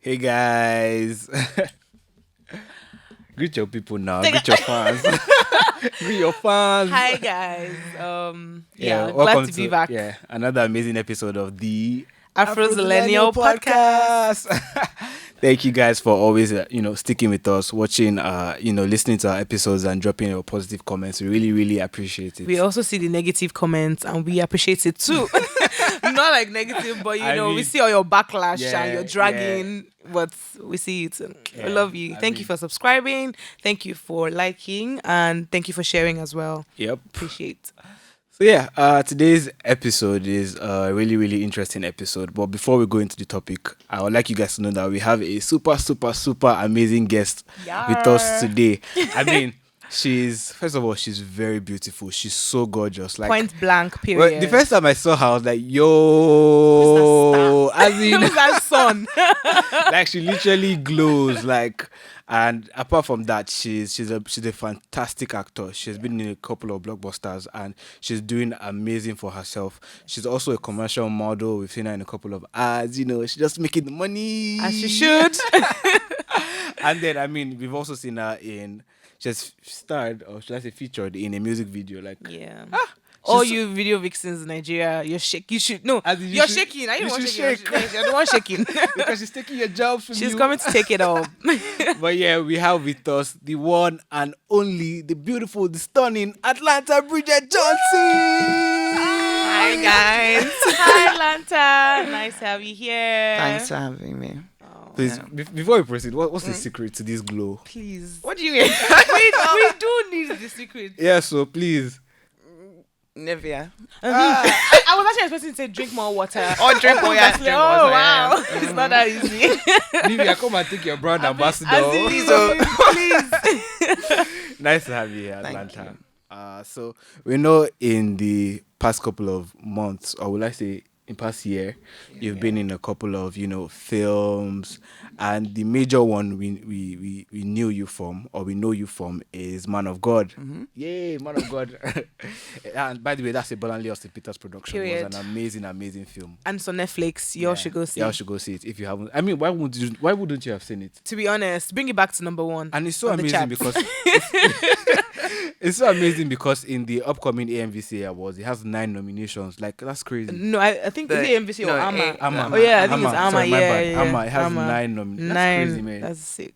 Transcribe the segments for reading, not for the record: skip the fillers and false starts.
Hey guys. Greet your people now. Greet your fans. Greet your fans. Hi guys. Glad welcome to be back. Yeah, another amazing episode of the Afrozillenial podcast. Thank you guys for always, sticking with us, watching, listening to our episodes and dropping your positive comments. We really, really appreciate it. We also see the negative comments and we appreciate it too. Not like negative, but we see all your backlash and your dragging, but we see it. We love you. Thank you for subscribing. Thank you for liking and thank you for sharing as well. Yep. Appreciate. So today's episode is a really, really interesting episode. But before we go into the topic, I would like you guys to know that we have a super, super, super amazing guest with us today. I mean, she's very beautiful. She's so gorgeous. Like point blank, period. Well, the first time I saw her, I was like, yo, as in, who's that son? like she literally glows. Like, and apart from that, she's a fantastic actor. She's been in a couple of blockbusters and she's doing amazing for herself. She's also a commercial model. We've seen her in a couple of ads. She's just making the money as she should. And then, I mean, we've also seen her in. She's starred, or should I say featured, in a music video. Like, all you video vixens in Nigeria, you're shaking. You should you're shaking. I didn't want to shake. You're the one shaking because she's taking your job from you. She's coming to take it off. But yeah, we have with us the one and only, the beautiful, the stunning Atlanta Bridget Johnson. Hi guys. Hi Atlanta. Nice to have you here. Thanks for having me. Please, before we proceed, what's the secret to this glow? Please. What do you mean? we do need the secret. Yeah, so please. Nivea. I was actually expecting to say drink more water. Or drink more water. Oh, wow. It's not that easy. Nivea, come and take your brand ambassador. Please. Nice to have you here, Atlanta. Thank you. So we know in the past couple of months, or will I say in past year, you've been in a couple of, films, and the major one we knew you from, or we know you from, is Man of God. Mm-hmm. Yay, Man of God. And by the way, that's a Bolanle Austin Peters production. Period. It was an amazing film. And it's on Netflix. You all should go see. Y'all should go see it if you haven't. I mean, why wouldn't you have seen it? To be honest, bring it back to number one. And it's so amazing because it's so amazing because in the upcoming AMVCA Awards, it has 9 nominations. Like, that's crazy. No, I think it's AMVC or AMA. AMA. Oh yeah, I think it's AMA. Sorry, my bad. Yeah. AMA. It has 9 nominations. That's crazy, man. That's sick.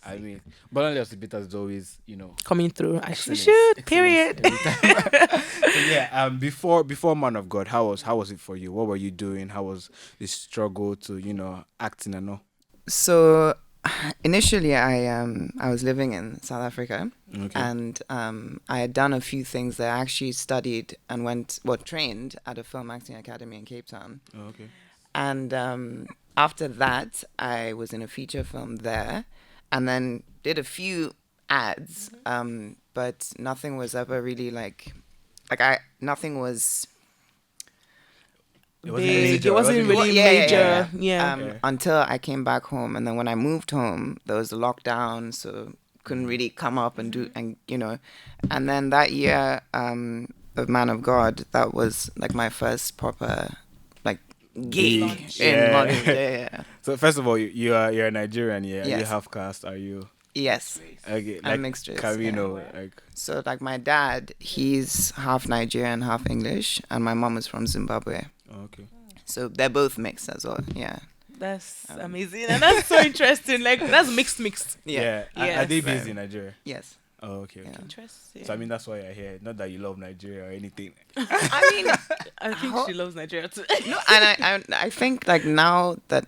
I mean, Bolanle Austin Peters is always, Coming through. Actually, excellence, should. Period. So before Man of God, how was it for you? What were you doing? How was the struggle to acting and all? So initially I was living in South Africa. Okay. And I had done a few things there. I actually studied and trained at a film acting academy in Cape Town. Oh, okay. And after that, I was in a feature film there, and then did a few ads, but nothing was ever really nothing was. It wasn't It wasn't really major. Yeah. Okay. Until I came back home, and then when I moved home, there was a lockdown, so couldn't really come up and do, and then that year of Man of God, that was like my first proper gig in London. Yeah. So first of all, you're a Nigerian, yeah. Yes. You half caste, are you? Yes. Okay. I'm mixed race. So my dad, he's half Nigerian, half English, and my mom is from Zimbabwe. Oh, okay. So they're both mixed as well. Yeah. That's amazing. And that's so interesting. Like, that's mixed. Yeah. Yes. Are they based in Nigeria? Yes. Oh, okay. Yeah. Interesting. So I mean, that's why you're here. Not that you love Nigeria or anything. I mean, I think she loves Nigeria too. no, and I think now that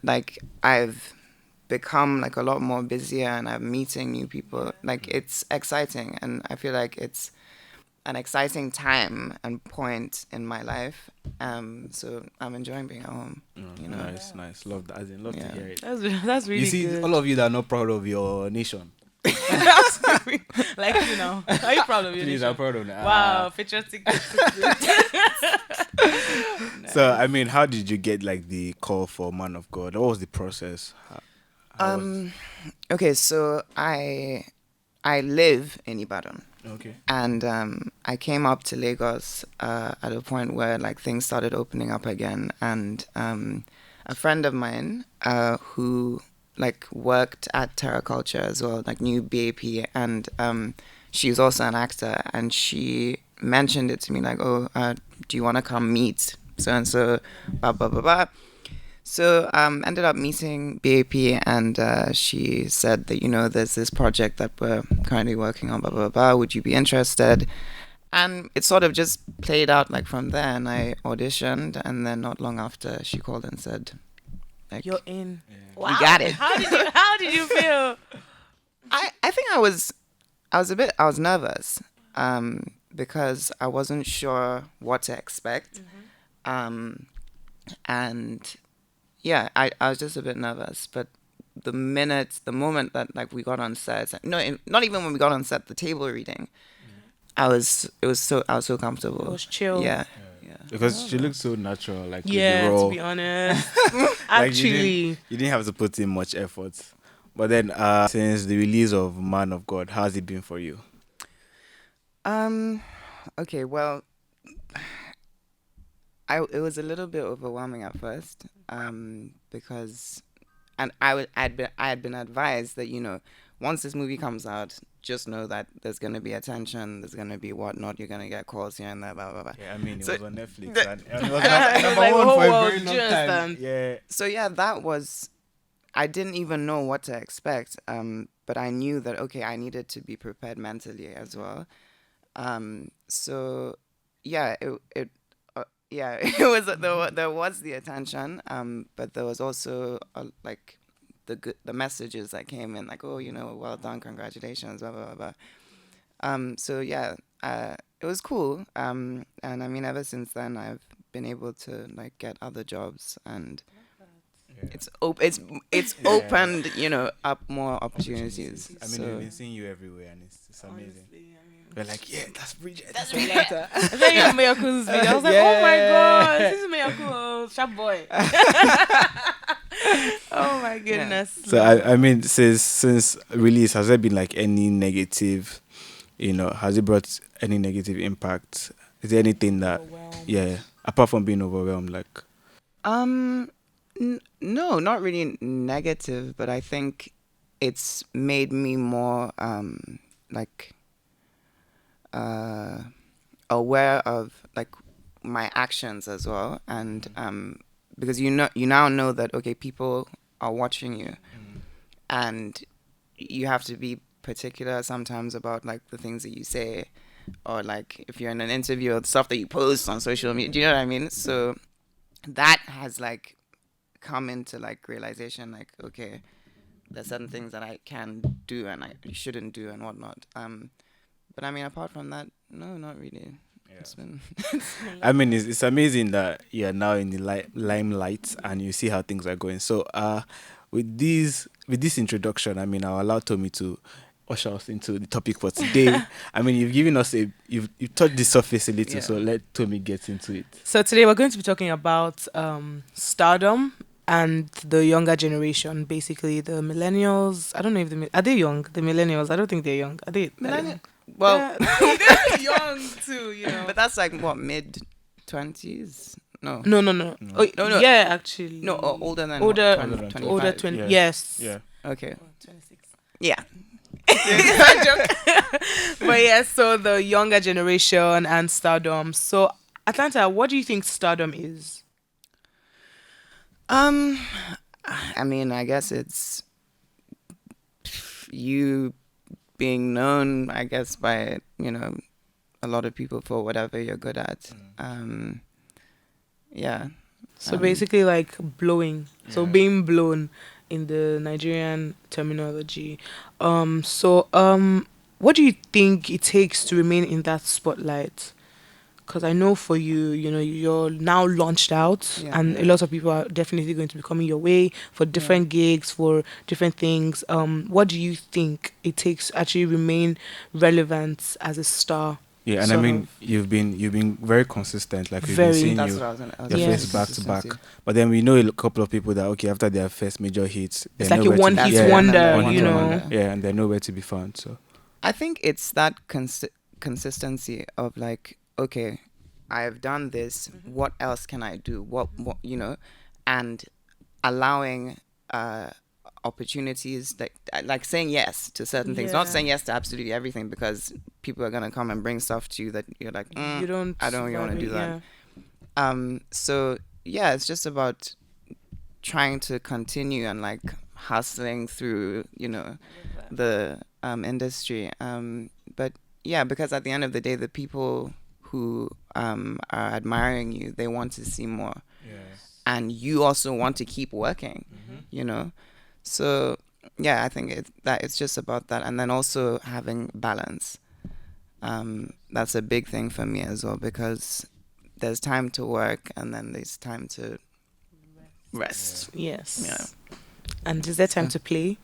I've become a lot more busier and I'm meeting new people, it's exciting, and I feel like it's an exciting time and point in my life. So I'm enjoying being at home. Nice. Love that. Love to hear it. That's really You see, good. all of you that are not proud of your nation. Are you proud of your Please, nation? I'm proud of that. Wow, patriotic. So, I mean, how did you get the call for Man of God? What was the process? Okay, so I live in Ibadan. Okay. And I came up to Lagos at a point where things started opening up again, and a friend of mine who like worked at Terra Culture as well, like knew BAP, and she's also an actor, and she mentioned it to me like, oh, do you want to come meet so and so, blah blah blah blah. So ended up meeting BAP, and she said that, you know, there's this project that we're currently working on, blah blah blah, would you be interested? And it sort of just played out like from there, and I auditioned, and then not long after she called and said, like, you're in. Yeah. Wow. You got it. How did you feel? I think I was nervous because I wasn't sure what to expect. And yeah, I was just a bit nervous, but the moment that like we got on set, not even when we got on set, the table reading, I was so comfortable. It was chill. Yeah. Because she looked so natural, like with the Yeah, role. to be honest. Like, Actually, you didn't have to put in much effort. But then, since the release of Man of God, how's it been for you? Okay, well, it was a little bit overwhelming at first, because, and I had been advised that, you know, once this movie comes out, just know that there's gonna be attention, there's gonna be whatnot, you're gonna get calls here and there, blah blah blah. Yeah, I mean, it So- was on Netflix, and it was number like, one whole for a world very long just time. Yeah. So yeah, I didn't even know what to expect, but I knew that, okay, I needed to be prepared mentally as well. So yeah, it there was the attention, but there was also like the messages that came in, like, oh, you know, well done, congratulations, blah blah blah blah. So yeah, it was cool. And I mean, ever since then, I've been able to like get other jobs, and it's opened, you know, up more opportunities. I mean, So- we've been seeing you everywhere, and it's amazing. honestly, I mean, We're like, yeah, that's Bridget. I saw you on Miyaku's video. I was like, oh my god, this is Miyaku, sharp boy. Oh my goodness. So I mean, since release, has there been like any negative, you know, has it brought any negative impact? Is there anything that, yeah, apart from being overwhelmed, like? No, not really negative, but I think it's made me more like aware of like my actions as well, and because you now know that, okay, people are watching you, and you have to be particular sometimes about like the things that you say, or like if you're in an interview or the stuff that you post on social media. Do you know what I mean? So that has like come into like realization, like, okay, there's certain things that I can do and I shouldn't do and whatnot. But I mean, apart from that, no, not really. Yeah. It's been I mean, it's amazing that you're now in the limelight and you see how things are going. So, with this introduction, I mean, I'll allow Tommy to usher us into the topic for today. I mean, you've given us you've touched the surface a little, so let Tommy get into it. So today we're going to be talking about stardom and the younger generation, basically the millennials. I don't know if are they young? The millennials. I don't think they're young. Are they? millennial. Well, they're young too, you know. but that's like what, mid-20s? No. No. Oh, No. Yeah, actually. No, older than Older- 20, Older 25. 20. Yeah. Yes. Yeah. Okay. 26. Yeah. But yeah, so the younger generation and stardom. So Atlanta, what do you think stardom is? I mean, I guess it's you being known, I guess, by, you know, a lot of people for whatever you're good at. Yeah. So basically like blowing. So being blown in the Nigerian terminology. What do you think it takes to remain in that spotlight? Because I know for you, you know, you're now launched out, and a lot of people are definitely going to be coming your way for different gigs, for different things. What do you think it takes to actually remain relevant as a star? Yeah, and I mean, you've been very consistent. Like we've been seeing That's you, what I was gonna your Yes. face back to back. But then we know a couple of people that after their first major hits, It's like a That's one-hit it. wonder, One-hit you know. wonder. Yeah, and they're nowhere to be found. So I think it's that consistency of like, okay, I've done this. What else can I do? What you know, and allowing opportunities, like saying yes to certain things, not saying yes to absolutely everything, because people are gonna come and bring stuff to you that you're like, you don't. I don't really want to do that. So yeah, it's just about trying to continue and like hustling through, the industry. But yeah, because at the end of the day, the people who are admiring you, they want to see more. Yes. And you also want to keep working, So yeah, I think it's just about that, and then also having balance. That's a big thing for me as well, because there's time to work and then there's time to rest. Yes. Yeah. And is there time to play?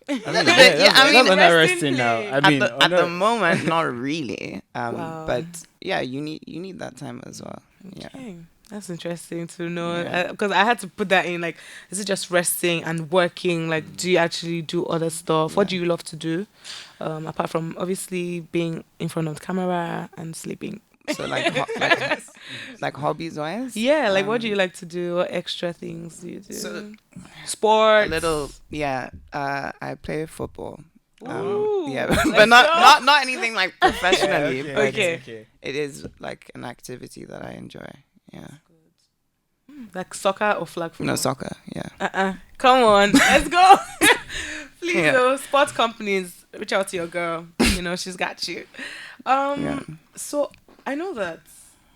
I mean, that's interesting now. I mean, at the moment, not really. Wow. But yeah, you need that time as well. Okay. Yeah. That's interesting to know, because I had to put that in. Like, is it just resting and working? Like, do you actually do other stuff? What do you love to do, apart from obviously being in front of the camera and sleeping? So like hobbies wise? Yeah, like what do you like to do? What extra things do you do? So, sports. A little, yeah. I play football. Ooh, yeah, but not anything like professionally. Yeah, but okay. It is like an activity that I enjoy. Yeah. Like soccer or flag football? No, soccer. Yeah. Come on, let's go. Please, sports companies, reach out to your girl. She's got you. So I know that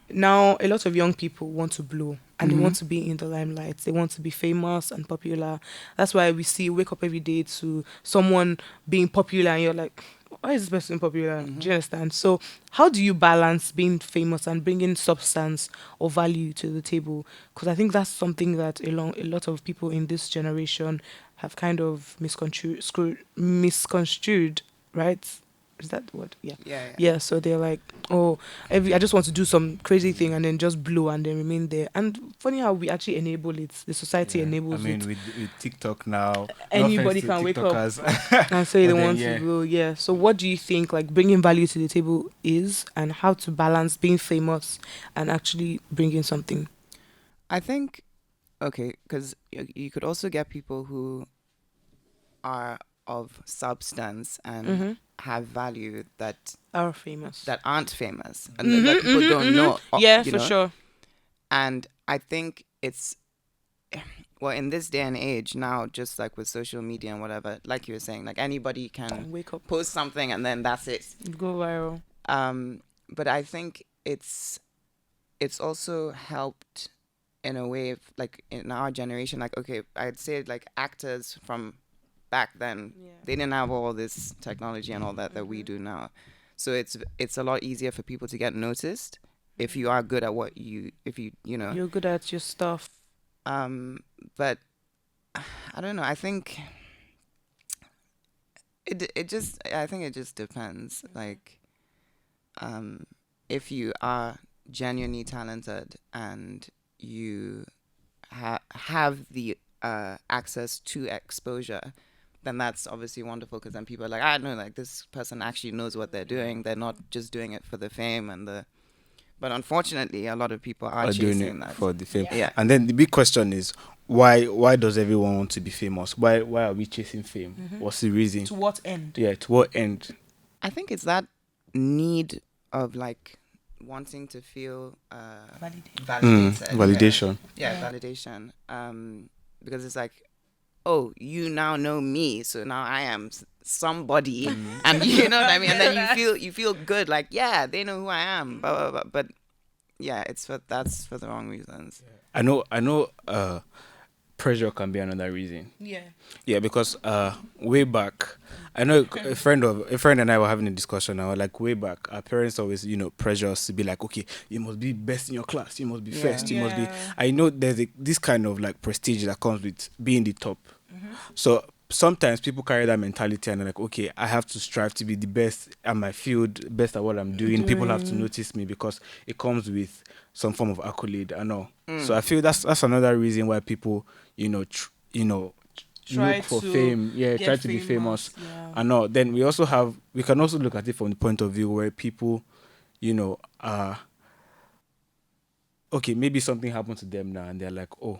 now a lot of young people want to blow and they want to be in the limelight. They want to be famous and popular. That's why we wake up every day to someone being popular and you're like, why is this person popular? Do you understand? So how do you balance being famous and bringing substance or value to the table? Because I think that's something that a lot of people in this generation have kind of misconstrued, right? Is that the word? Yeah. Yeah. So they're like, I just want to do some crazy thing and then just blow and then remain there. And funny how we actually enable it. The society enables it. I mean, with TikTok now, anybody can wake up and say they want to blow. Yeah. So what do you think, like, bringing value to the table is, and how to balance being famous and actually bringing something? I think, because you could also get people who are of substance and have value that are famous, that aren't famous, and that people don't know. Yeah, for sure. And I think it's, well, in this day and age now, just like with social media and whatever, like you were saying, like anybody can wake up, post something, and then that's it. Go viral. But I think it's also helped in a way, like in our generation, like, I'd say like actors from back then, they didn't have all this technology and all that we do now. So it's a lot easier for people to get noticed if you are good at you're good at your stuff. But I don't know. I think it just depends. Like, if you are genuinely talented and you have the access to exposure, then that's obviously wonderful, because then people are like, I know, like, this person actually knows what they're doing. They're not just doing it for the fame and the. But unfortunately, a lot of people are chasing doing it that for the fame. Yeah. And then the big question is, why does everyone want to be famous? Why are we chasing fame? What's the reason? To what end? Yeah, to what end? I think it's that need of, like, wanting to feel validated. Validation. Yeah, validation. Because it's like, you now know me, so now I am somebody, and you know what I mean. And then you feel good, like, yeah, they know who I am, blah, blah, blah. But yeah, that's for the wrong reasons. I know. Pressure can be another reason. Yeah, because way back, I know a friend and I were having a discussion. I was like, way back, our parents always, pressure us to be like, okay, you must be best in your class, you must be first, you must be. I know there's this kind of like prestige that comes with being the top. So sometimes people carry that mentality and they're like, okay, I have to strive to be the best at my field, best at what I'm doing. People have to notice me because it comes with some form of accolade. I know. So I feel that's another reason why people, look for fame. Yeah, try to be famous. Yeah. I know. Then we can also look at it from the point of view where people, are okay, maybe something happened to them now and they're like, oh,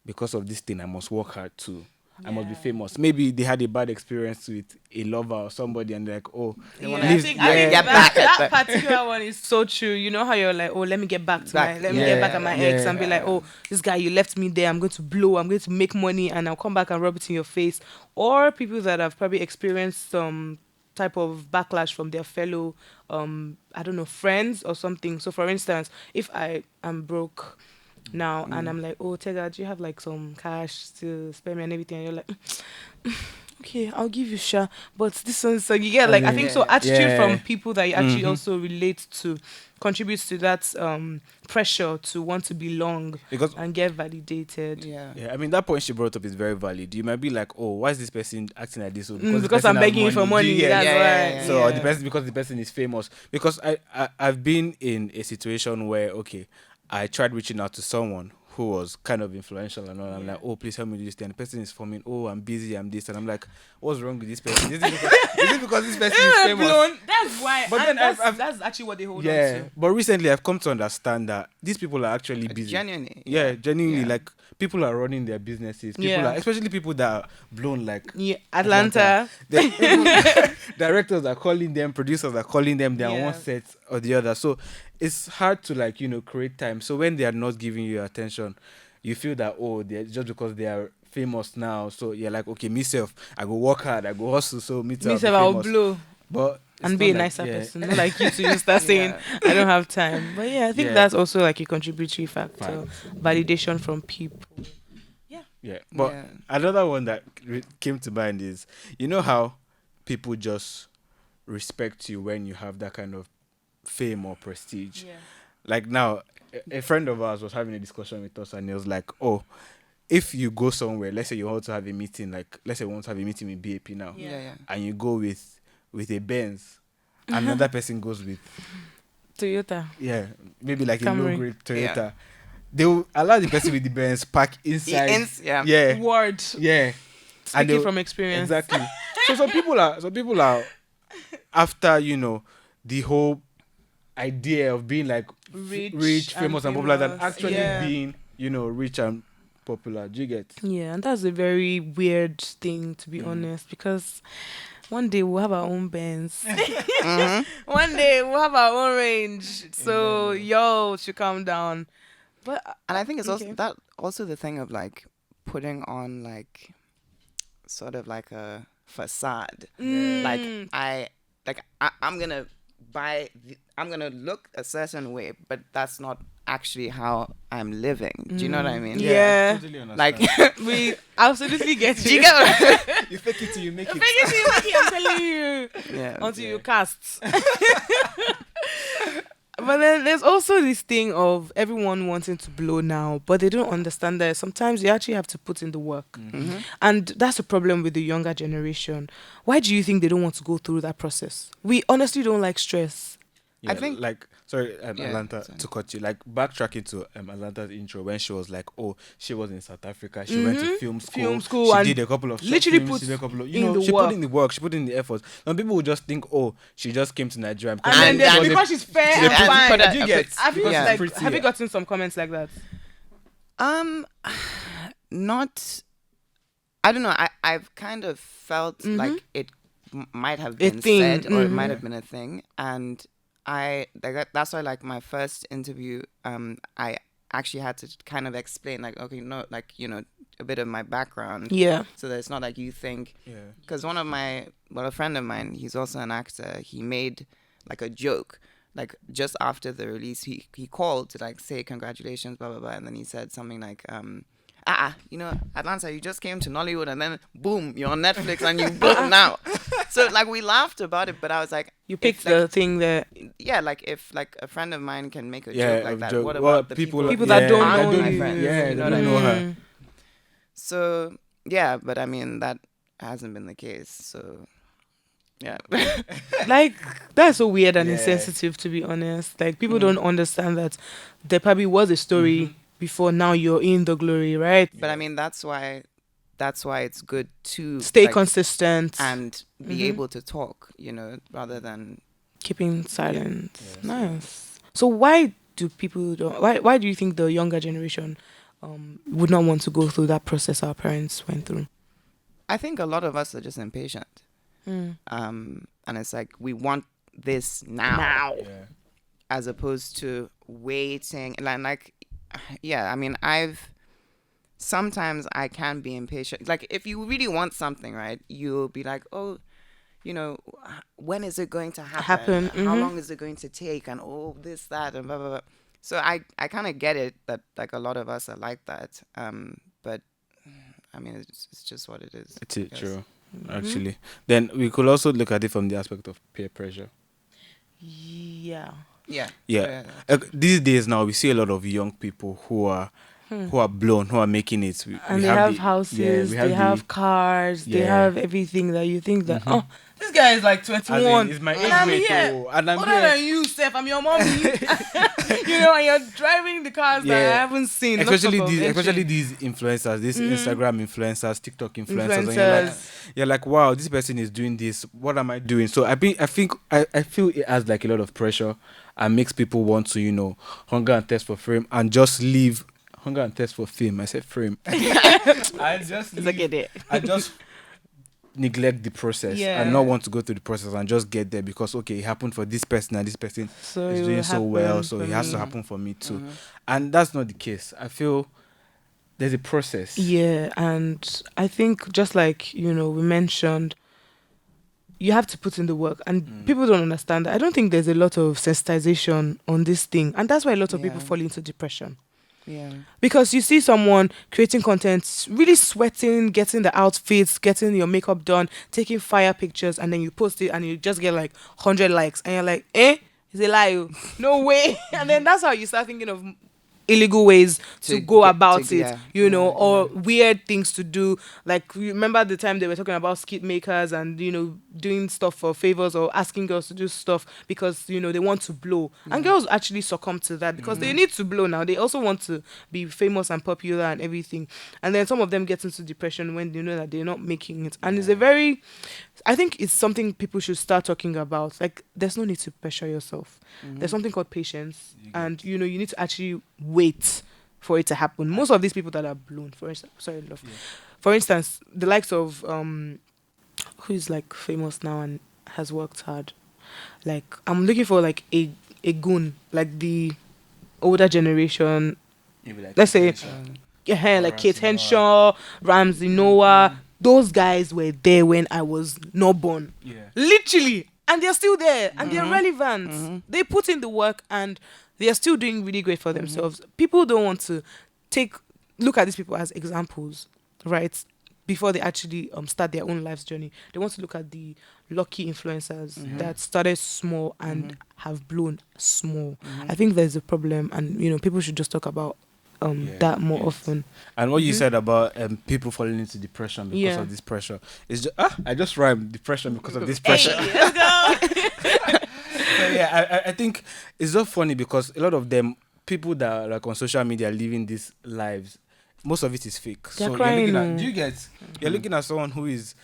because of this thing, I must work hard to I must be famous. Maybe they had a bad experience with a lover or somebody, and they're like, oh, I think that particular one is so true. You know how you're like, oh, let me get back at my ex and be like, oh, this guy, you left me there. I'm going to blow. I'm going to make money, and I'll come back and rub it in your face. Or people that have probably experienced some type of backlash from their fellow, I don't know, friends or something. So, for instance, if I am broke now and I'm like, oh, Tega, do you have like some cash to spare me and everything? And you're like, okay, I'll give you sure, but this one, so you get like, I think so attitude from people that you actually also relate to contributes to that pressure to want to belong and get validated. I mean, that point she brought up is very valid. You might be like, oh, why is this person acting like this? Because I'm begging you for money. That's why. So because the person is famous. Because I've been in a situation where, okay, I tried reaching out to someone who was kind of influential and all. I'm like, oh, please help me do this thing. And the person is forming, oh, I'm busy, I'm this. And I'm like, what's wrong with this person? Is it because this person is famous? That's why. But then that's actually what they hold on to. But recently I've come to understand that these people are actually busy. Genuinely. Genuinely. Like, people are running their businesses. Especially people that are blown, like Atlanta. Directors are calling them, producers are calling them. They're on one set or the other. So it's hard to, like, create time. So when they are not giving you attention, you feel that, oh, they're just because they are famous now. So you're like, okay, myself, I go work hard, I go hustle. So myself, I'll blow. But and be a nicer person, not like you to start saying I don't have time. But I think that's also like a contributory factor, validation from people. But another one that came to mind is, you know how people just respect you when you have that kind of fame or prestige. Like now, a friend of ours was having a discussion with us, and he was like, oh, if you go somewhere, let's say you want to have a meeting, like let's say we want to have a meeting with BAP now, and you go with a Benz, another person goes with Toyota. Maybe like Camry. a low-grade Toyota. They will allow the person with the Benz park inside. Word. Speaking from experience. Exactly. So some people are after, the whole idea of being like rich, famous and popular than actually being, rich and popular. Do you get? Yeah, and that's a very weird thing, to be honest, because one day we'll have our own Benz. One day we'll have our own range. So y'all should calm down. And I think it's also the thing of like putting on like sort of like a facade. I'm gonna I'm gonna look a certain way, but that's not actually how I'm living. Do you know what I mean? Yeah. Totally understand. Like we absolutely get you. You get what You fake it till you make it. Fake it till you make it, I'm telling you. Until you cast. But then there's also this thing of everyone wanting to blow now, but they don't understand that sometimes you actually have to put in the work. And that's a problem with the younger generation. Why do you think they don't want to go through that process? We honestly don't like stress. I think, like, Atlanta, to cut you, like, backtracking to Atlanta's intro when she was like, oh, she was in South Africa, she went to film school, she did a couple of literally films, put she did a couple of, she put in the work, she put in the effort. Some people would just think, oh, she just came to Nigeria and then because she's fair and fine. Have you gotten some comments like that? Not. I don't know. I've kind of felt like it might have been said or it might have been a thing, and that's why, like, my first interview, I actually had to kind of explain, like, okay, no, like, a bit of my background. Yeah. So that it's not like you think. Yeah. Because a friend of mine, he's also an actor. He made like a joke, like just after the release, he called to like say congratulations, blah blah blah, and then he said something like, Atlanta, you just came to Nollywood, and then boom, you're on Netflix and you boom now. So like we laughed about it, but I was like, you picked the thing that. Yeah, like if like a friend of mine can make a joke like that, what about the people that don't know my friends? Yeah, you know what I know her. So yeah, but I mean that hasn't been the case. So yeah, like that's so weird and insensitive, to be honest. Like people don't understand that there probably was a story before now you're in the glory, right? But I mean that's why it's good to stay consistent and be able to talk, rather than keeping silent. Yes. Nice. So why do you think the younger generation would not want to go through that process our parents went through? I think a lot of us are just impatient. And it's like we want this now. Yeah. As opposed to waiting. Like yeah, I mean, sometimes I can be impatient. Like if you really want something, right, you'll be like, oh, you know, when is it going to happen? How long is it going to take? And this, that, and blah, blah, blah. So I kind of get it that like a lot of us are like that. But I mean, it's just what it is. It's true, actually. Then we could also look at it from the aspect of peer pressure. Yeah. These days now, we see a lot of young people who are blown, who are making it. And they have houses, they have cars, they have everything that you think that, oh, this guy is like 21. It's my and I'm here. And I'm Other here. than you, Steph, I'm your mommy. You know, and you're driving the cars that I haven't seen. Especially these influencers, these Instagram influencers, TikTok influencers. And you're like, wow, this person is doing this. What am I doing? So I feel it has like a lot of pressure and makes people want to, you know, hunger and thirst for fame and just leave. Hunger and thirst for fame. I said frame. I just neglect the process and not want to go through the process and just get there because it happened for this person and this person is doing so well, so it has to happen for me too. And that's not the case. I feel there's a process. Yeah, and I think just like, you know, we mentioned, you have to put in the work, and people don't understand that. I don't think there's a lot of sensitization on this thing, and that's why a lot of people fall into depression. Yeah. Because you see someone creating content, really sweating, getting the outfits, getting your makeup done, taking fire pictures, and then you post it and you just get like 100 likes. And you're like, it's a lie. No way. And then that's how you start thinking of illegal ways to go about it, you know, or weird things to do. Like, you remember the time they were talking about skit makers and, you know, doing stuff for favors or asking girls to do stuff because, you know, they want to blow. And girls actually succumb to that because they need to blow now. They also want to be famous and popular and everything. And then some of them get into depression when they know that they're not making it. And it's I think it's something people should start talking about. Like, there's no need to pressure yourself. There's something called patience. And, you know, you need to actually wait for it to happen. Most of these people that are blown, for instance, the likes of who is like famous now and has worked hard. Like, I'm looking for like a goon, like the older generation. Like, let's say, like Kate Henshaw, Ramsey Noah. Those guys were there when I was not born. Literally. And they're still there. And they're relevant. They put in the work and they are still doing really great for themselves. People don't want to look at these people as examples, right? Before they actually start their own life's journey. They want to look at the lucky influencers that started small and have blown small. I think there's a problem, and, you know, people should just talk about that more often. And what you said about people falling into depression because of this pressure is just I just rhymed depression because of this pressure. Let's go. So, I think it's so funny because a lot of them, people that are like on social media living these lives, most of it is fake. They're so crying. You're looking at someone who is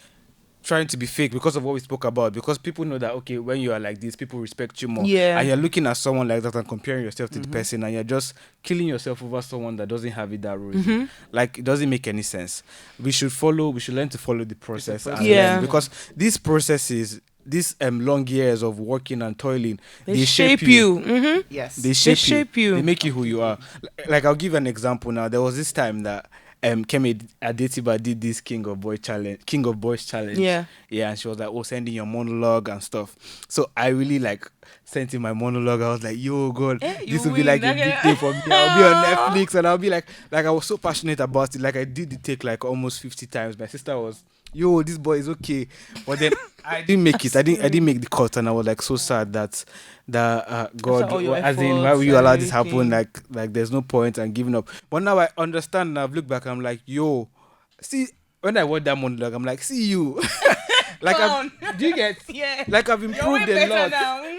trying to be fake because of what we spoke about, because people know that, okay, when you are like this, people respect you more. And you're looking at someone like that and comparing yourself to the person, and you're just killing yourself over someone that doesn't have it that rosy. Like, it doesn't make any sense. We should learn to follow the process. Because these processes, these long years of working and toiling, they shape you. Yes. They shape you. They make you who you are. Like, I'll give an example now. There was this time that Kemi Adetiba did this King of Boys challenge. Yeah, and she was like, send in your monologue and stuff. So I really like sent in my monologue. I was like, yo, God, this will be like a big thing for me. I'll be on Netflix, and I'll be like I was so passionate about it. Like, I did the take like almost 50 times. My sister was, yo, this boy is okay. But then I didn't make it. I didn't make the cut, and I was like so sad that God, as in, why will you allow this happen? Like there's no point and giving up. But now I understand, and I've looked back, I'm like, yo, see, when I watched that monologue, I'm like, see you. Like, do you get? Yeah. Like, I've improved a lot.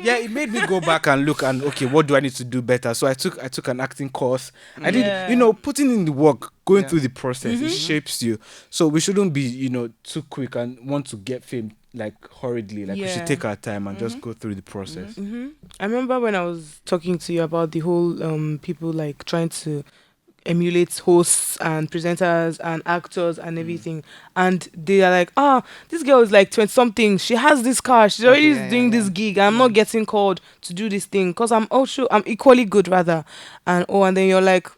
Yeah, it made me go back and look and, okay, what do I need to do better? So I took an acting course. I did, you know, putting in the work, going through the process, it shapes you. So we shouldn't be, you know, too quick and want to get fame like hurriedly. Like, we should take our time and just go through the process. I remember when I was talking to you about the whole people like trying to emulate hosts and presenters and actors and everything, and they are like, this girl is like 20 something, she has this car, she's already doing this gig, I'm not getting called to do this thing because I'm equally good rather, and then you're like,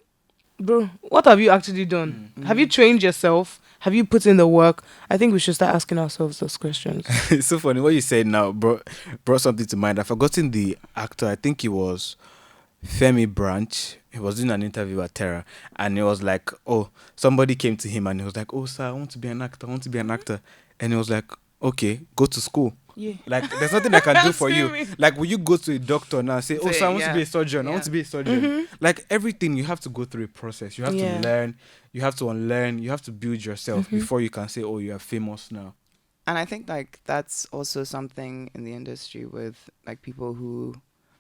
bro, what have you actually done? Have you trained yourself? Have you put in the work? I think we should start asking ourselves those questions. It's so funny what you said now brought something to mind. I've forgotten the actor. I think it was Femi Branch. He was doing an interview at Terra, and he was like, somebody came to him and he was like, sir, I want to be an actor, and he was like, okay, go to school. Yeah. Like, there's nothing I can do for you. Like, will you go to a doctor now and say, sir, I want to be a surgeon. I want to be a surgeon. Like, everything, you have to go through a process. You have to learn. You have to unlearn. You have to build yourself before you can say, you are famous now. And I think, like, that's also something in the industry with, like, people who,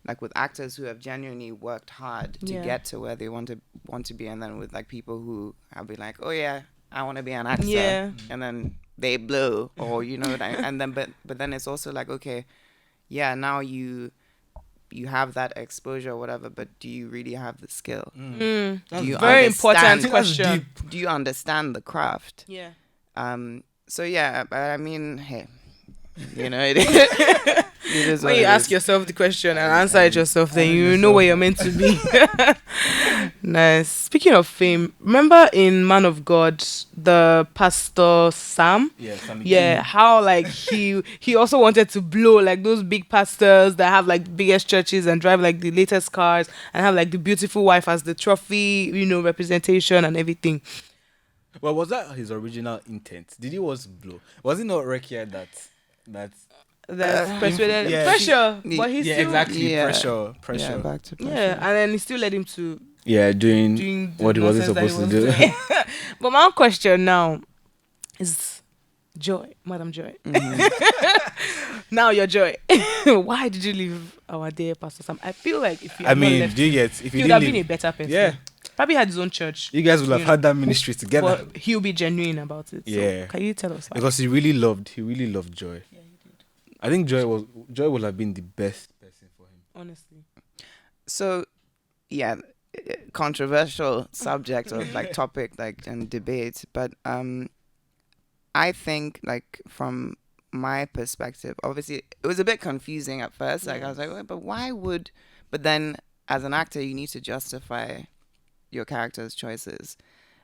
like, with actors who have genuinely worked hard to get to where they want to be. And then with, like, people who have been like, I want to be an actor. Yeah. And then they blow, or and then but then it's also like, okay, now you have that exposure or whatever, but do you really have the skill? That's a very important question. Do you understand the craft? Yeah. So but I mean, hey, it is when you ask yourself the question and answer it yourself, then you know where you're meant to be. Nice. Speaking of fame, remember in Man of God, the pastor Sam? Yeah, how like he also wanted to blow like those big pastors that have like biggest churches and drive like the latest cars and have like the beautiful wife as the trophy, representation and everything. Well, was that his original intent? Did he was blow? Was it not Rekia that persuaded pressure? But he's still, exactly pressure. Yeah, back to pressure. Yeah, and then he still led him to doing what he wasn't supposed to do. But my own question now is Joy, Madam Joy. Now you're Joy. Why did you leave our dear Pastor Sam? I feel like if you had not left, if he would have been a better person. Yeah. Probably had his own church. You guys will have had that ministry together. But he'll be genuine about it. Yeah. So can you tell us why? Because he really loved Joy. Yeah, he did. I think Joy would have been the best person for him. Honestly. So, controversial subject or like topic and debate, but I think like from my perspective, obviously it was a bit confusing at first. Like I was like, but why would? But then as an actor, you need to justify your character's choices,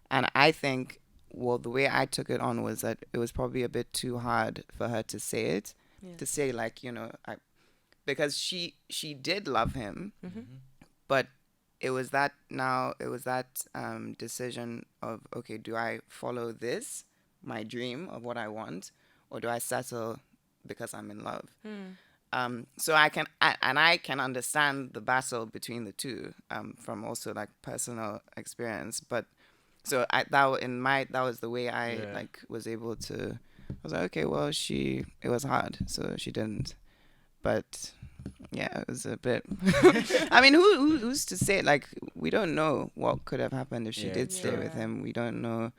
and I think the way I took it on was that it was probably a bit too hard for her to say it, to say like because she did love him, but it was that decision of, okay, do I follow this, my dream of what I want, or do I settle because I'm in love? So I can understand the battle between the two from also like personal experience. But so that was the way I like was able to. I was like, okay, well, it was hard, so she didn't. But yeah, it was a bit. I mean, who's to say? Like, we don't know what could have happened if she did stay with him. We don't know,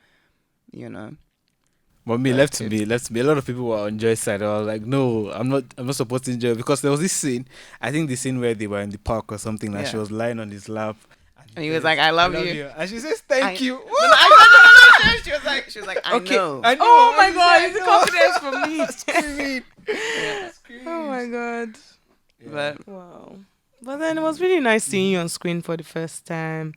But left to me. A lot of people were on Joy's side. I was like, no, I'm not supporting Joy, because there was this scene. I think the scene where they were in the park or something. Like she was lying on his lap, and he was like, "I love you," and she says, "Thank you." She was like, I know. Oh my God, it's confidence for me. Screaming. Oh my God. Yeah. But wow. But then it was really nice seeing you on screen for the first time.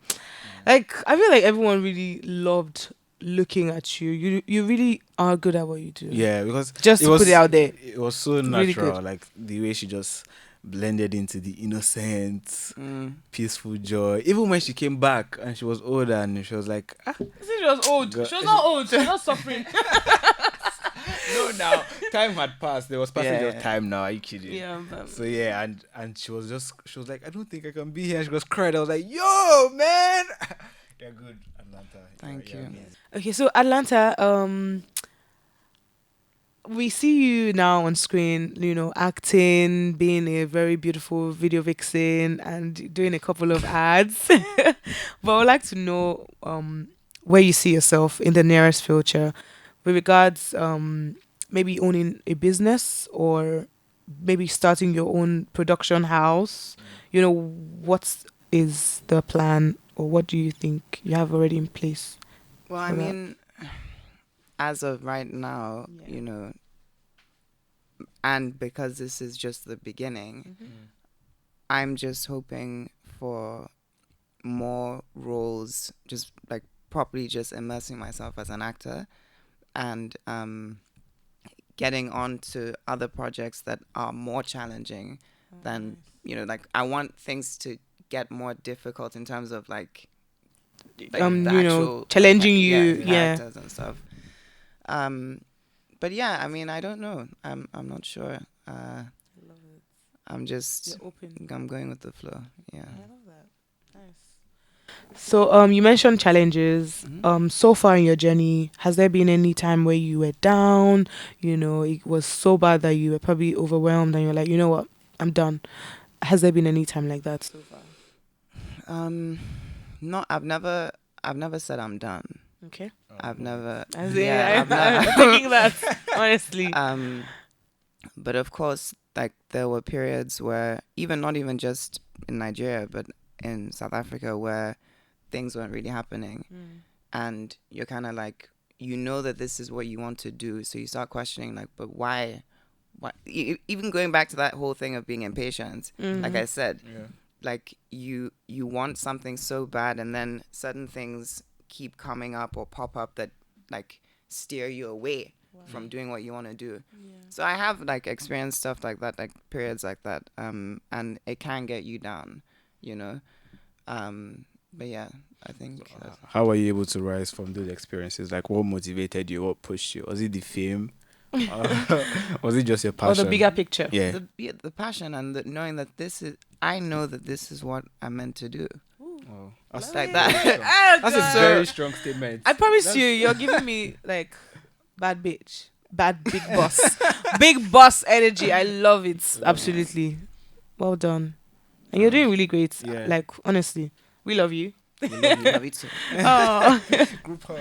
Like, I feel like everyone really loved looking at you. You really are good at what you do. Yeah, because just to put it out there, it was so natural. Really, like the way she just blended into the innocent, peaceful Joy. Even when she came back and she was older and she was like, she was old. God. She was not old. She was not suffering. No, now time had passed. There was passage of time now. Are you kidding? Yeah. So and she was like, I don't think I can be here. And she was crying. I was like, yo, man. You're good, Atlanta. Thank you. Okay, so Atlanta, we see you now on screen, acting, being a very beautiful video vixen and doing a couple of ads. But I would like to know where you see yourself in the nearest future with regards maybe owning a business or maybe starting your own production house. What is the plan or what do you think you have already in place? Well, I mean, as of right now, you know, and because this is just the beginning, I'm just hoping for more roles, just like properly just immersing myself as an actor, and getting on to other projects that are more challenging than, you know, like I want things to get more difficult in terms of like the you know, challenging you, characters and stuff. But yeah, I mean, I don't know. I'm not sure. I'm just I'm going with the flow. Yeah. I love that. Nice. So you mentioned challenges. So far in your journey, has there been any time where you were down? You know, it was so bad that you were probably overwhelmed, and you're like, you know what, I'm done. Has there been any time like that so far? No, I've never said I'm done. Okay. I've never. I'm thinking that, honestly. But of course, like there were periods where not even just in Nigeria, but in South Africa, where things weren't really happening, and you're kind of like, you know that this is what you want to do, so you start questioning like, but why? Even going back to that whole thing of being impatient, like I said, like you want something so bad, and then certain things keep coming up or pop up that like steer you away from doing what you want to do. So I have like experienced stuff like that, like periods like that, and it can get you down, you know. But yeah, I think. How were you able to rise from those experiences? Like, what motivated you? What pushed you? Was it the fame? Was it just your passion? Or the bigger picture? Yeah. The passion and knowing that I know that this is what I'm meant to do. Oh, that's like that. That's a very strong statement. I promise you're giving me like bad bitch, bad big boss, big boss energy. I love it. Absolutely. Well done. And you're doing really great. Yeah. Like, honestly, we love you. We love you too. Oh. Group hug.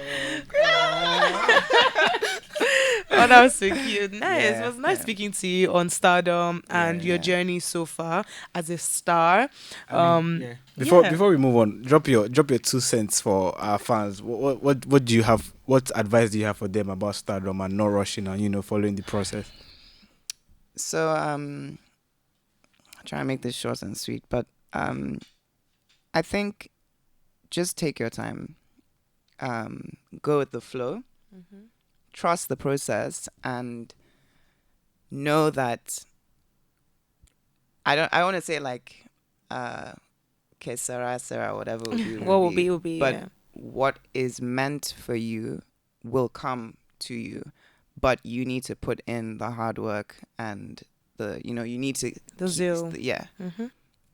Oh, that was so cute. Nice. Yeah, It was nice speaking to you on Stardom and your journey so far as a star. Before we move on, drop your 2 cents for our fans. What do you have? What advice do you have for them about Stardom and not rushing and following the process? So I'll try and make this short and sweet, but I think just take your time, go with the flow. Trust the process and know that I want to say like que sera, whatever will be, will be, but what is meant for you will come to you, but you need to put in the hard work and you need to the zeal.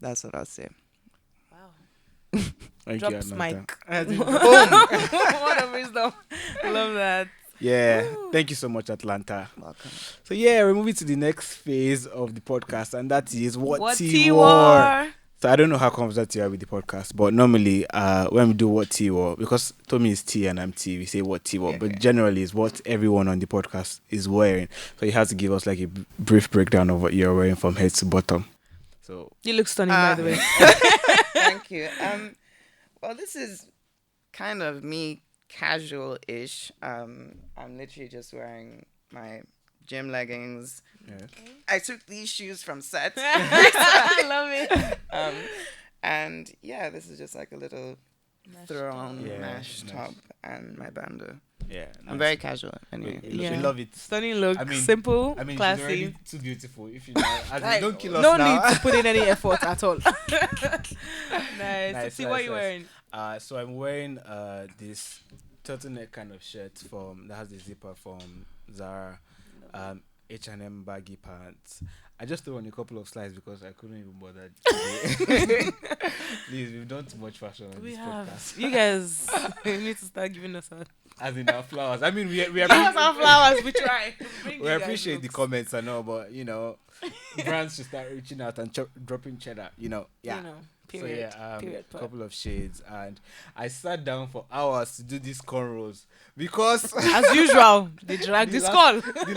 That's what I'll say. Wow. Thank Drops you, mic. Boom. What a wisdom. Love that. Yeah. Thank you so much, Atlanta. Welcome. So we're moving to the next phase of the podcast, and that is what T-War. War. So I don't know how confident you are with the podcast, but normally when we do what T-War, because Tommy is T and I'm T, we say what T-War, but generally it's what everyone on the podcast is wearing. So you have to give us like a brief breakdown of what you're wearing from head to bottom. So you look stunning, by the way. Thank you. Well, this is kind of me casual-ish. I'm literally just wearing my gym leggings. Yeah. I took these shoes from set. I love it. And yeah, this is just like a little throw-on mesh top and my bandeau. Yeah, I'm very casual. Anyway, we love it. Stunning look, simple, classy. she's already too beautiful. If you don't kill us no now. need to put in any effort at all. Nice. See what you're wearing. So I'm wearing this turtleneck kind of shirt that has the zipper from Zara, H&M baggy pants. I just threw on a couple of slides because I couldn't even bother. Please, we've done too much fashion on this podcast. You guys need to start giving us our... As in our flowers. I mean, we give us our flowers. We try. We appreciate the comments and all, but brands should start reaching out and dropping cheddar. Yeah. Period. A couple of shades, and I sat down for hours to do these cornrows because, as usual, they drag this call. The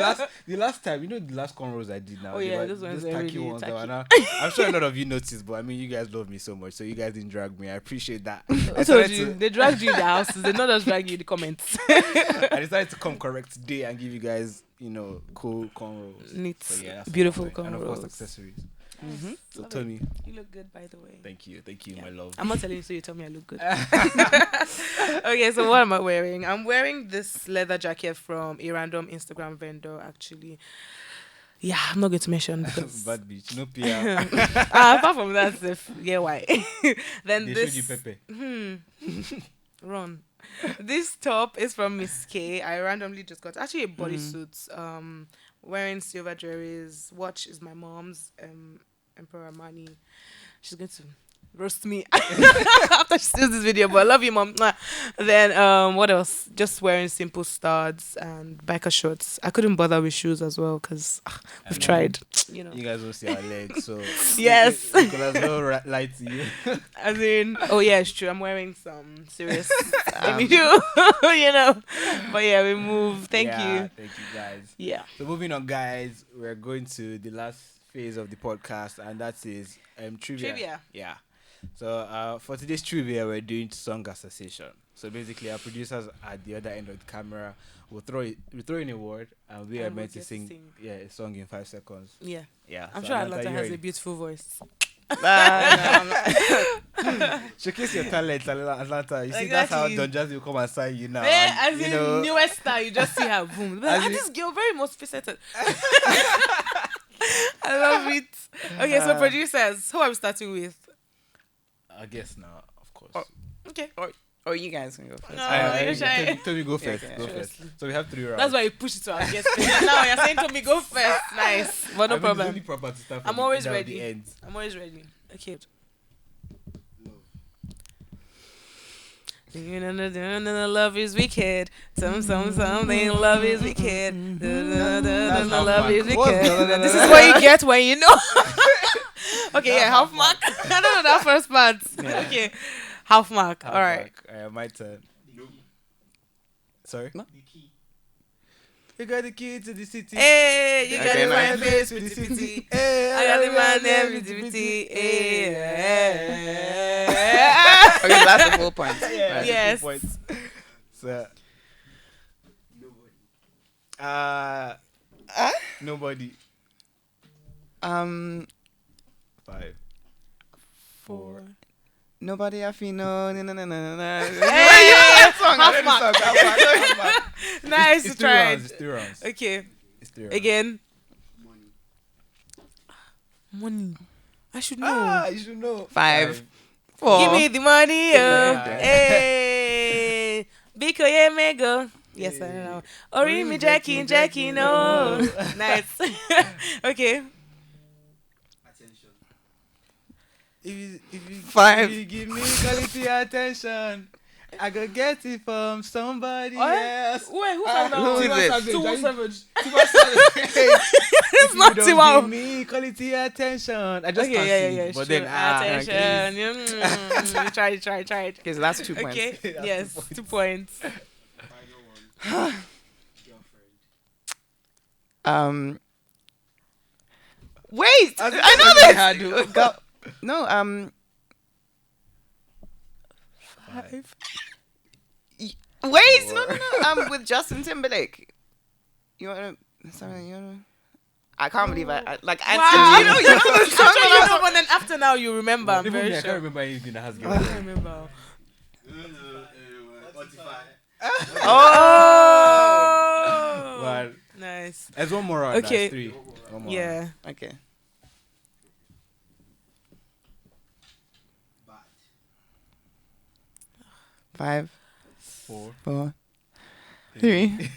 last time, the last cornrows I did now. Oh yeah, those ones are tacky really ones. tacky. I'm sure a lot of you noticed, but I mean, you guys love me so much, so you guys didn't drag me. I appreciate that. They dragged you in the houses. They not just drag you in the comments. I decided to come correct today and give you guys, cool cornrows. Neat, so, yeah, beautiful cornrows. And of course, accessories. Mm-hmm. So tell me, you look good, by the way. Thank you, my love. I'm not telling you, so you tell me I look good. Okay, so what am I wearing? I'm wearing this leather jacket from a random Instagram vendor, actually. Yeah, I'm not going to mention because Bad bitch, no PR. apart from that, why? Then They this showed you Pepe. run. This top is from Miss K. I randomly just got actually a bodysuit. Wearing silver jewelries. Watch is my mom's. Emperor Armani. She's going to roast me after she sees this video, but I love you, mom. Then what else? Just wearing simple studs and biker shorts. I couldn't bother with shoes as well because we've tried. You guys don't see our legs, so yes. Nicolas will lie to you. As in, oh yeah, it's true. I'm wearing some serious shoe, But yeah, we move. Thank you, guys. Yeah. So moving on, guys, we're going to the last phase of the podcast, and that is trivia. Yeah. So for today's trivia, we're doing song association. So basically, our producers at the other end of the camera will throw in a word, and we are meant to sing a song in 5 seconds. Yeah. I'm So sure Atlanta has a beautiful voice. Showcase your talent, Atlanta. You see, Exactly. that's how Don Jazzy will come and sign you now. Yeah, and, as in newest star, you just see her boom. This girl very multifaceted. I love it. Okay, so producers, who are we starting with? I guess now, of course. Okay. Or you guys can go first. Tommy, go first. Okay. Go first. So we have 3 rounds. That's why you push it to our guest. Now you're saying Tommy go first. Nice. But no problem. It's only proper to start I'm from always the ready. end. I'm always ready. Okay. Love is wicked. Something. Love is wicked. Love is wicked. This is what you get when you know. Okay, yeah, half mark. I don't know that first part. Yeah. Okay, half mark. All right. My turn. No. Sorry? No? The key. You got the key to the city. Hey, you got Okay, the nice. man face with the pity. Hey, I got the man there with the pity. Okay, that's the full point. Yeah, Right. Yes. 2 points. So, Nobody. nobody. 5, 4. Nobody I feel no. Hey, half mark. Nice It's to try. It's 3 rounds. Okay, It's 3 rounds. again. Money. Money. I should know. You should know. 5, 4. Give me the money, Yeah. Hey, because yeah, mega. Yes, I know. Ori me Jackie, no. Nice. Okay. Attention. If you 5. if you give me quality attention, I go get it from somebody What? else. Wait, who sang that who one? is it? Tiwa Savage. It's not Tiwa. Give me quality attention. I just Okay, can't yeah, sing, but sure. then Attention. You try it. Okay, so that's 2 points. Okay, That's yes, 2 2 points. Final one. Girlfriend. Wait, I know this. Go. No, 5. wait, no. With Justin Timberlake. You wanna? Sorry, you wanna? I can't believe I Wow. you know the I'm song. sure you know, but then after now you remember. I'm Even very me, I sure. can't remember anything that has I girls. can't remember. Spotify. Oh, Well, nice. there's one more round. Okay. That's 3. One more round. Yeah. Okay. Bad. 5, 4. 4, 3,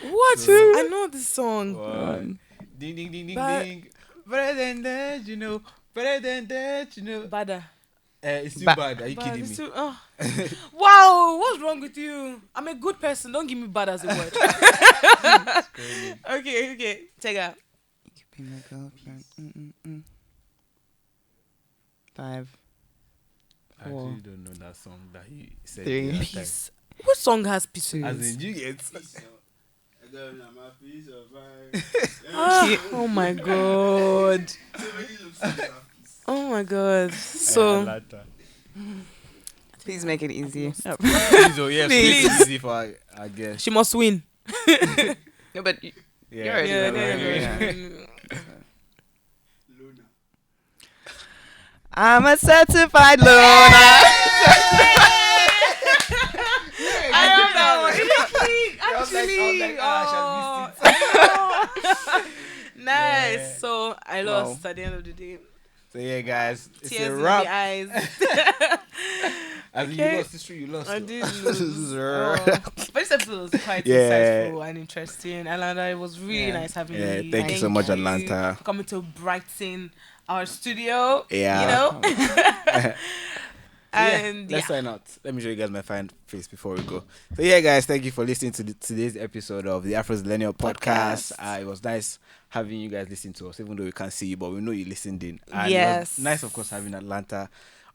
What? So- I know this song. 1. Ding ding ding ding But- ding. Better than that, you know. Better than that, you know. Bada. It's too Ba- bad. Are you Bad, kidding it's me? too- oh. Wow, what's wrong with you? I'm a good person. Don't give me bad as a word. Crazy. Okay. Take out. Be my girlfriend. 5, I actually don't know that song that he said. 3. the other time. Peace. What song has peace in As it? in, you get. I don't know, my piece of mind. Oh my god. So many songs have peace. Oh my god. So Atlanta. Please make it easy. Please, oh yes, Please. it's easy for I guess. she must win. No, but Yeah. you're already Yeah, winning. there Yeah. you go. Luna. I'm a certified loner. I love that one. Actually, nice. Yeah. So I lost at the end of the day. So yeah, guys, it's Tears a in wrap. the eyes. As in, Okay. you lost history, you lost. I though. did lose. Oh. But this episode was quite Yeah. insightful and interesting. Atlanta, it was really nice having Yeah, you. thank you so much, Atlanta. for coming to brighten our studio. Yeah. You know? And let's sign out. Let me show you guys my fine face before we go. So yeah, guys, thank you for listening to today's episode of the Afrozillenial podcast. It was nice having you guys listen to us, even though we can't see you, but we know you listened in. And it was nice, of course, having Atlanta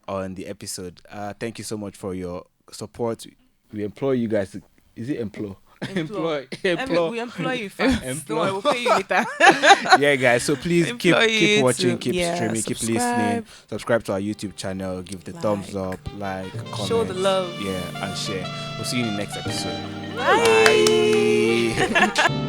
on the episode. Thank you so much for your support. We implore you guys to, is it implore? Employ. We employ you first. Employ. Don't worry, we'll pay you later. Yeah, guys. So please keep Employ you watching, to- keep yeah, streaming, keep subscribe. listening. Subscribe to our YouTube channel. Give the thumbs Like. up, like, comment, Show the love. yeah, and share. We'll see you in the next episode. Bye. Bye.